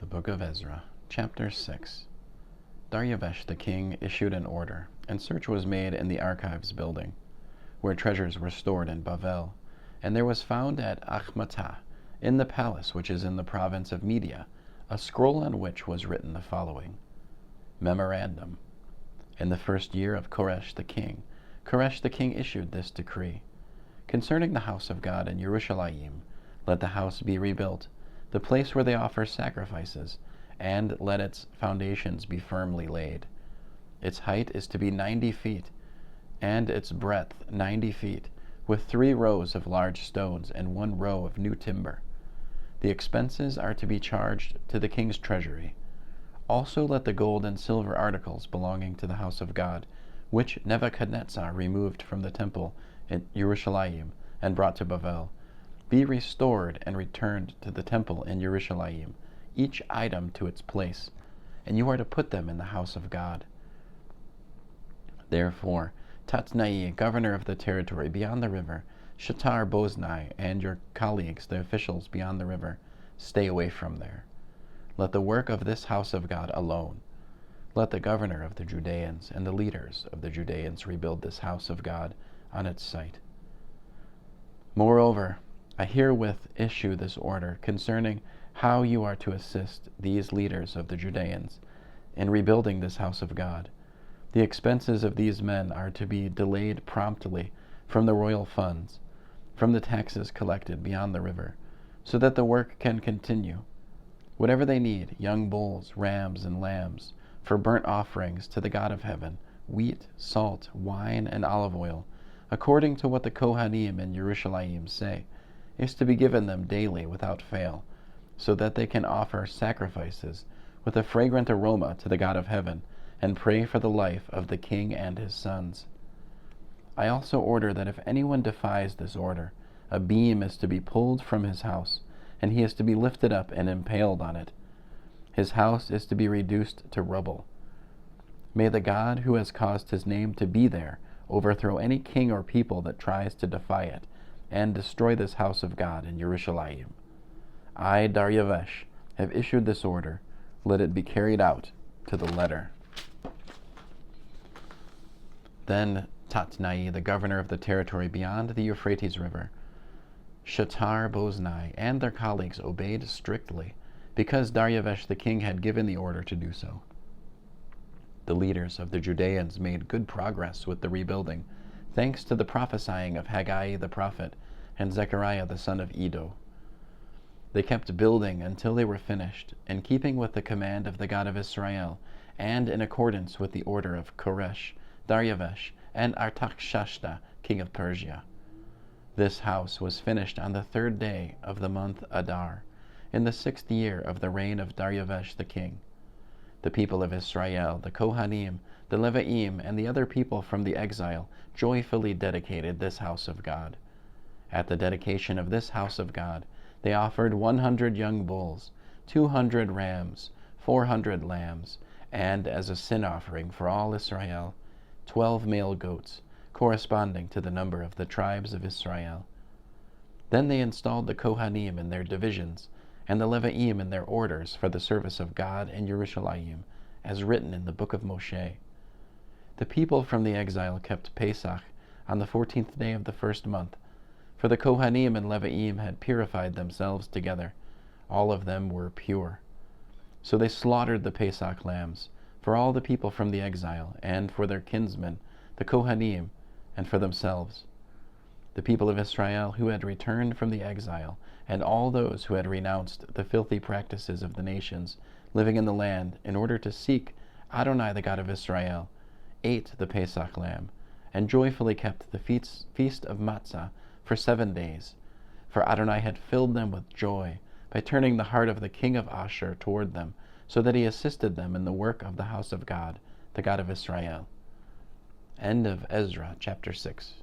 The Book of Ezra, Chapter 6. Daryavesh the king issued an order, and search was made in the archives building, where treasures were stored in Bavel, and there was found at Achm'ta, in the palace which is in the province of Media, a scroll on which was written the following: Memorandum. In the first year of Koresh the king issued this decree: concerning the house of God in Yerushalayim, let the house be rebuilt, the place where they offer sacrifices, and let its foundations be firmly laid. Its height is to be 90 feet, and its breadth 90 feet, with 3 rows of large stones and 1 row of new timber. The expenses are to be charged to the king's treasury. Also let the gold and silver articles belonging to the house of God, which Nebuchadnezzar removed from the temple in Yerushalayim and brought to Bavel, be restored and returned to the temple in Yerushalayim, each item to its place, and you are to put them in the house of God. Therefore, Tatnai, governor of the territory beyond the river, Shatar Boznai, and your colleagues, the officials beyond the river, stay away from there. Let the work of this house of God alone. Let the governor of the Judeans and the leaders of the Judeans rebuild this house of God on its site. Moreover, I herewith issue this order concerning how you are to assist these leaders of the Judeans in rebuilding this house of God. The expenses of these men are to be delayed promptly from the royal funds, from the taxes collected beyond the river, so that the work can continue. Whatever they need, young bulls, rams, and lambs, for burnt offerings to the God of heaven, wheat, salt, wine, and olive oil, according to what the Kohanim in Yerushalayim say, is to be given them daily without fail, so that they can offer sacrifices with a fragrant aroma to the God of heaven, and pray for the life of the king and his sons. I also order that if anyone defies this order, a beam is to be pulled from his house, and he is to be lifted up and impaled on it. His house is to be reduced to rubble. May the God who has caused his name to be there overthrow any king or people that tries to defy it, and destroy this house of God in Yerushalayim. I, Daryavesh, have issued this order. Let it be carried out to the letter. Then Tatnai, the governor of the territory beyond the Euphrates River, Shatar Boznai, and their colleagues obeyed strictly, because Daryavesh the king had given the order to do so. The leaders of the Judeans made good progress with the rebuilding, thanks to the prophesying of Haggai the prophet and Zechariah the son of Iddo. They kept building until they were finished, in keeping with the command of the God of Israel, and in accordance with the order of Koresh, Daryavesh, and Artaxshashta, king of Persia. This house was finished on the 3rd day of the month Adar, in the 6th year of the reign of Daryavesh the king. The people of Israel, the Kohanim, the Leviim, and the other people from the exile joyfully dedicated this house of God. At the dedication of this house of God, they offered 100 young bulls, 200 rams, 400 lambs, and as a sin offering for all Israel, 12 male goats, corresponding to the number of the tribes of Israel. Then they installed the Kohanim in their divisions, and the Leviim in their orders for the service of God in Yerushalayim, as written in the book of Moshe. The people from the exile kept Pesach on the 14th day of the 1st month, for the Kohanim and Leviim had purified themselves together. All of them were pure. So they slaughtered the Pesach lambs for all the people from the exile, and for their kinsmen, the Kohanim, and for themselves. The people of Israel who had returned from the exile, and all those who had renounced the filthy practices of the nations living in the land in order to seek Adonai the God of Israel, ate the Pesach lamb, and joyfully kept the feast of Matzah for 7 days, for Adonai had filled them with joy by turning the heart of the king of Ashur toward them, so that he assisted them in the work of the house of God, the God of Israel. End of Ezra, chapter 6.